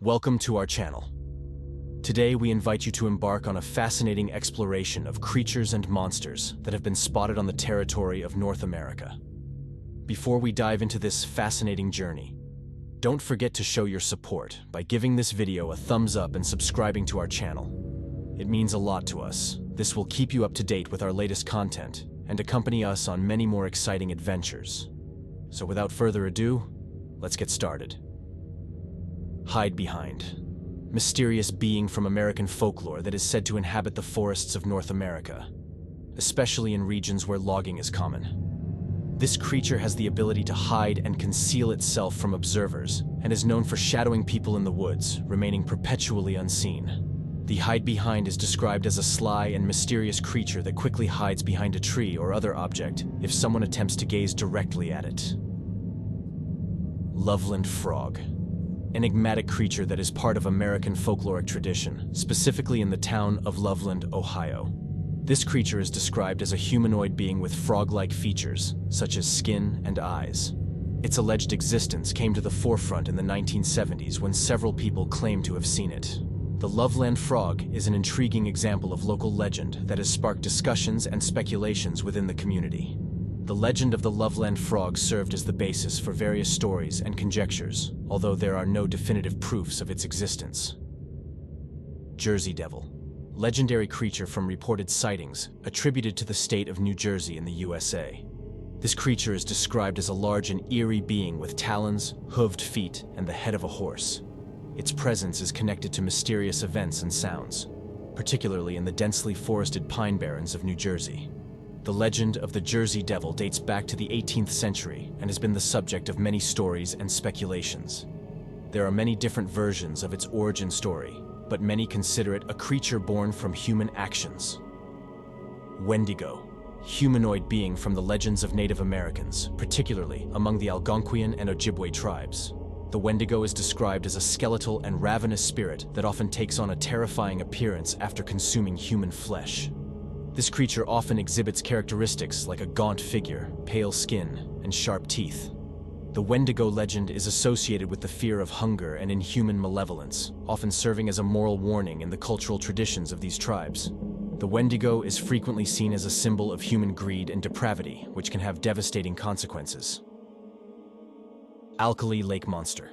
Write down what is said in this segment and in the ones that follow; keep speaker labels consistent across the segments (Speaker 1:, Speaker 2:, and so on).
Speaker 1: Welcome to our channel. Today we invite you to embark on a fascinating exploration of creatures and monsters that have been spotted on the territory of North America. Before we dive into this fascinating journey, don't forget to show your support by giving this video a thumbs up and subscribing to our channel. It means a lot to us. This will keep you up to date with our latest content and accompany us on many more exciting adventures. So without further ado, let's get started. Hidebehind, mysterious being from American folklore that is said to inhabit the forests of North America, especially in regions where logging is common. This creature has the ability to hide and conceal itself from observers and is known for shadowing people in the woods, remaining perpetually unseen. The Hidebehind is described as a sly and mysterious creature that quickly hides behind a tree or other object if someone attempts to gaze directly at it. Loveland Frog, enigmatic creature that is part of American folkloric tradition, specifically in the town of Loveland, Ohio. This creature is described as a humanoid being with frog-like features, such as skin and eyes. Its alleged existence came to the forefront in the 1970s when several people claimed to have seen it. The Loveland Frog is an intriguing example of local legend that has sparked discussions and speculations within the community. The legend of the Loveland Frog served as the basis for various stories and conjectures, although there are no definitive proofs of its existence. Jersey Devil, legendary creature from reported sightings attributed to the state of New Jersey in the USA. This creature is described as a large and eerie being with talons, hooved feet, and the head of a horse. Its presence is connected to mysterious events and sounds, particularly in the densely forested pine barrens of New Jersey. The legend of the Jersey Devil dates back to the 18th century and has been the subject of many stories and speculations. There are many different versions of its origin story, but many consider it a creature born from human actions. Wendigo, humanoid being from the legends of Native Americans, particularly among the Algonquian and Ojibwe tribes. The Wendigo is described as a skeletal and ravenous spirit that often takes on a terrifying appearance after consuming human flesh. This creature often exhibits characteristics like a gaunt figure, pale skin, and sharp teeth. The Wendigo legend is associated with the fear of hunger and inhuman malevolence, often serving as a moral warning in the cultural traditions of these tribes. The Wendigo is frequently seen as a symbol of human greed and depravity, which can have devastating consequences. Alkali Lake Monster.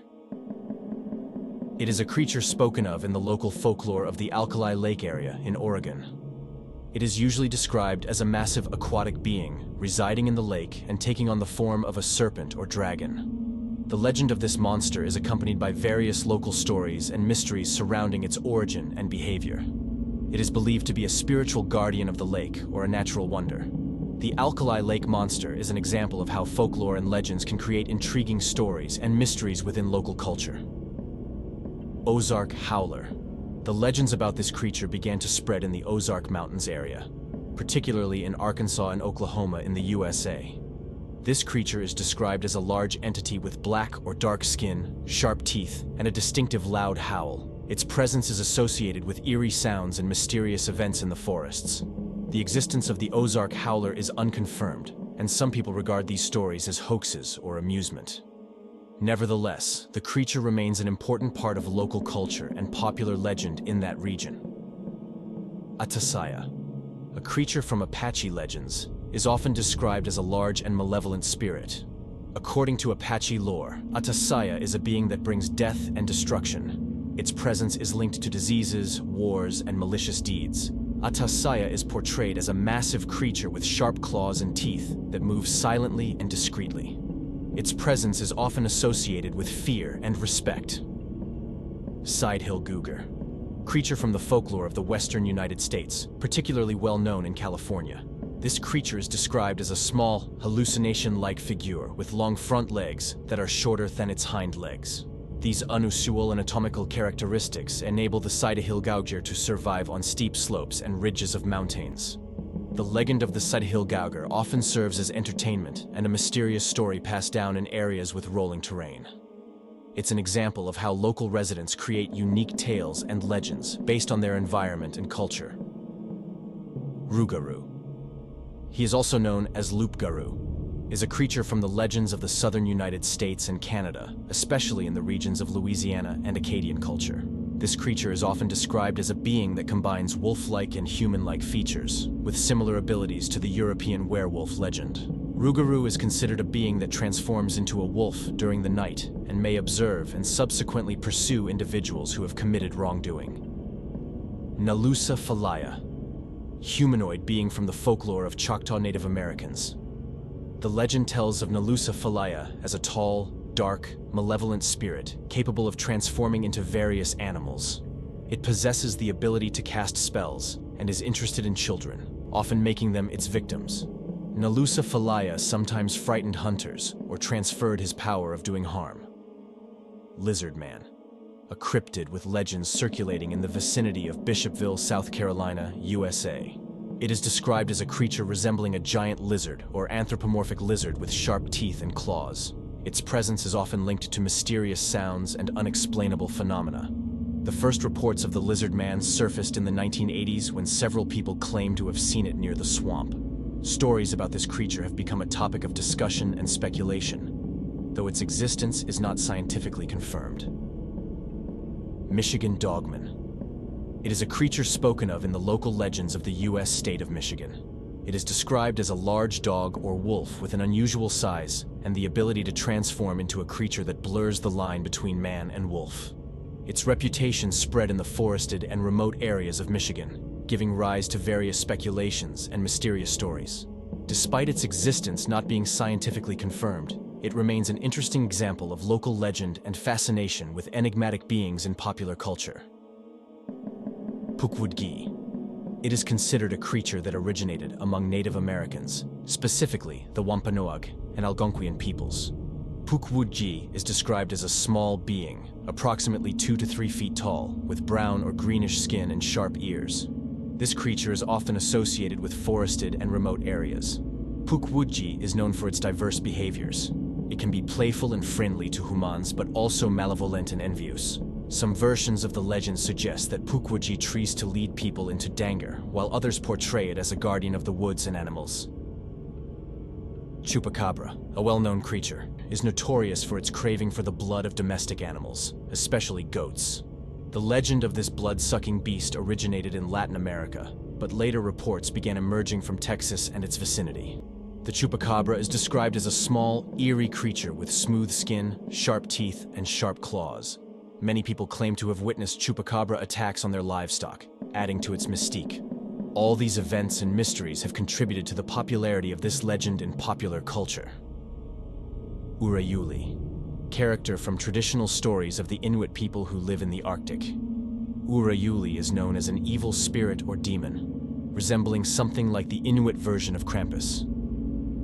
Speaker 1: It is a creature spoken of in the local folklore of the Alkali Lake area in Oregon. It is usually described as a massive aquatic being residing in the lake and taking on the form of a serpent or dragon. The legend of this monster is accompanied by various local stories and mysteries surrounding its origin and behavior. It is believed to be a spiritual guardian of the lake or a natural wonder. The Alkali Lake Monster is an example of how folklore and legends can create intriguing stories and mysteries within local culture. Ozark Howler. The legends about this creature began to spread in the Ozark Mountains area, particularly in Arkansas and Oklahoma in the USA. This creature is described as a large entity with black or dark skin, sharp teeth, and a distinctive loud howl. Its presence is associated with eerie sounds and mysterious events in the forests. The existence of the Ozark Howler is unconfirmed, and some people regard these stories as hoaxes or amusement. Nevertheless, the creature remains an important part of local culture and popular legend in that region. Atahsaia, a creature from Apache legends, is often described as a large and malevolent spirit. According to Apache lore, Atahsaia is a being that brings death and destruction. Its presence is linked to diseases, wars, and malicious deeds. Atahsaia is portrayed as a massive creature with sharp claws and teeth that moves silently and discreetly. Its presence is often associated with fear and respect. Sidehill Gouger, creature from the folklore of the western United States, particularly well known in California. This creature is described as a small, hallucination-like figure with long front legs that are shorter than its hind legs. These unusual anatomical characteristics enable the Sidehill Gouger to survive on steep slopes and ridges of mountains. The legend of the Sidehill Gouger often serves as entertainment and a mysterious story passed down in areas with rolling terrain. It's an example of how local residents create unique tales and legends based on their environment and culture. Rougarou. He is also known as Loup-Garou, is a creature from the legends of the southern United States and Canada, especially in the regions of Louisiana and Acadian culture. This creature is often described as a being that combines wolf-like and human-like features, with similar abilities to the European werewolf legend. Rougarou is considered a being that transforms into a wolf during the night and may observe and subsequently pursue individuals who have committed wrongdoing. Nalusa Falaya, humanoid being from the folklore of Choctaw Native Americans. The legend tells of Nalusa Falaya as a tall, dark, malevolent spirit capable of transforming into various animals. It possesses the ability to cast spells and is interested in children, often making them its victims. Nalusa Falaya sometimes frightened hunters or transferred his power of doing harm. Lizard Man, a cryptid with legends circulating in the vicinity of Bishopville, South Carolina, USA. It is described as a creature resembling a giant lizard or anthropomorphic lizard with sharp teeth and claws. Its presence is often linked to mysterious sounds and unexplainable phenomena. The first reports of the lizard man surfaced in the 1980s when several people claimed to have seen it near the swamp. Stories about this creature have become a topic of discussion and speculation, though its existence is not scientifically confirmed. Michigan Dogman. It is a creature spoken of in the local legends of the U.S. state of Michigan. It is described as a large dog or wolf with an unusual size and the ability to transform into a creature that blurs the line between man and wolf. Its reputation spread in the forested and remote areas of Michigan, giving rise to various speculations and mysterious stories. Despite its existence not being scientifically confirmed, it remains an interesting example of local legend and fascination with enigmatic beings in popular culture. Pukwudgie. It is considered a creature that originated among Native Americans, specifically the Wampanoag and Algonquian peoples. Pukwudgie is described as a small being, approximately 2 to 3 feet tall, with brown or greenish skin and sharp ears. This creature is often associated with forested and remote areas. Pukwudgie is known for its diverse behaviors. It can be playful and friendly to humans, but also malevolent and envious. Some versions of the legend suggest that Pukwudgie tries to lead people into danger, while others portray it as a guardian of the woods and animals. Chupacabra, a well-known creature, is notorious for its craving for the blood of domestic animals, especially goats. The legend of this blood-sucking beast originated in Latin America, but later reports began emerging from Texas and its vicinity. The Chupacabra is described as a small, eerie creature with smooth skin, sharp teeth, and sharp claws. Many people claim to have witnessed Chupacabra attacks on their livestock, adding to its mystique. All these events and mysteries have contributed to the popularity of this legend in popular culture. Urayuli, character from traditional stories of the Inuit people who live in the Arctic. Urayuli is known as an evil spirit or demon, resembling something like the Inuit version of Krampus.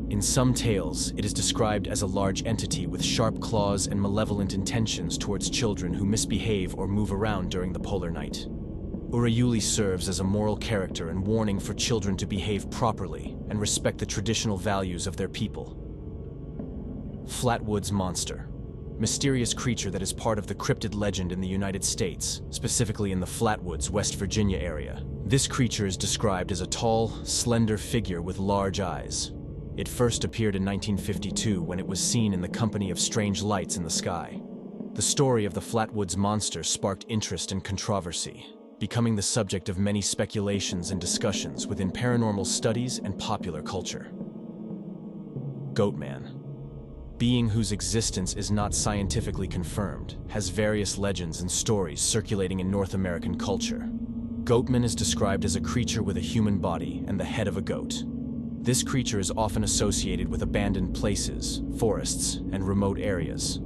Speaker 1: In some tales, it is described as a large entity with sharp claws and malevolent intentions towards children who misbehave or move around during the polar night. Urayuli serves as a moral character and warning for children to behave properly and respect the traditional values of their people. Flatwoods Monster, mysterious creature that is part of the cryptid legend in the United States, specifically in the Flatwoods, West Virginia area. This creature is described as a tall, slender figure with large eyes. It first appeared in 1952 when it was seen in the company of strange lights in the sky. The story of the Flatwoods Monster sparked interest and controversy, becoming the subject of many speculations and discussions within paranormal studies and popular culture. Goatman, being whose existence is not scientifically confirmed, has various legends and stories circulating in North American culture. Goatman is described as a creature with a human body and the head of a goat. This creature is often associated with abandoned places, forests, and remote areas.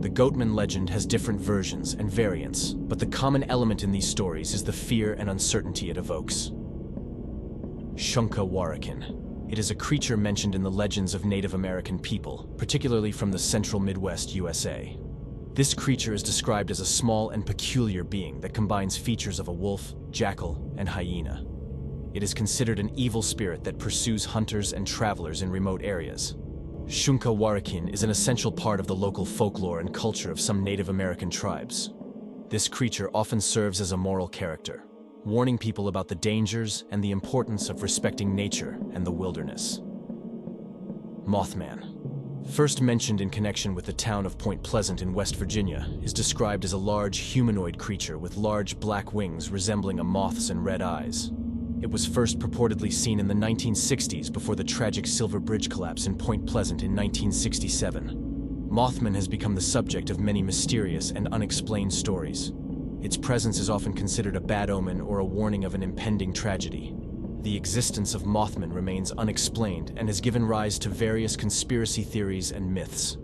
Speaker 1: The Goatman legend has different versions and variants, but the common element in these stories is the fear and uncertainty it evokes. Shunka Warakin. It is a creature mentioned in the legends of Native American people, particularly from the central Midwest USA. This creature is described as a small and peculiar being that combines features of a wolf, jackal, and hyena. It is considered an evil spirit that pursues hunters and travelers in remote areas. Shunka Warakin is an essential part of the local folklore and culture of some Native American tribes. This creature often serves as a moral character, warning people about the dangers and the importance of respecting nature and the wilderness. Mothman. First mentioned in connection with the town of Point Pleasant in West Virginia, is described as a large humanoid creature with large black wings resembling a moth's and red eyes. It was first purportedly seen in the 1960s before the tragic Silver Bridge collapse in Point Pleasant in 1967. Mothman has become the subject of many mysterious and unexplained stories. Its presence is often considered a bad omen or a warning of an impending tragedy. The existence of Mothman remains unexplained and has given rise to various conspiracy theories and myths.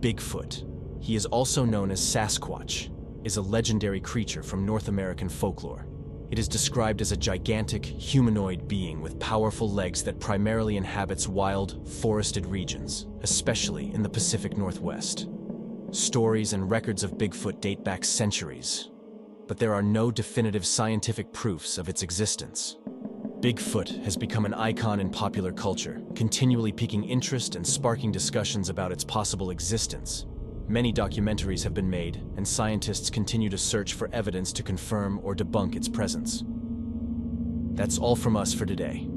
Speaker 1: Bigfoot, he is also known as Sasquatch, is a legendary creature from North American folklore. It is described as a gigantic, humanoid being with powerful legs that primarily inhabits wild, forested regions, especially in the Pacific Northwest. Stories and records of Bigfoot date back centuries, but there are no definitive scientific proofs of its existence. Bigfoot has become an icon in popular culture, continually piquing interest and sparking discussions about its possible existence. Many documentaries have been made, and scientists continue to search for evidence to confirm or debunk its presence. That's all from us for today.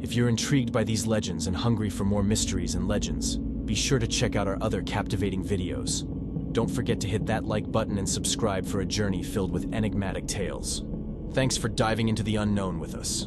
Speaker 1: If you're intrigued by these legends and hungry for more mysteries and legends, be sure to check out our other captivating videos. Don't forget to hit that like button and subscribe for a journey filled with enigmatic tales. Thanks for diving into the unknown with us.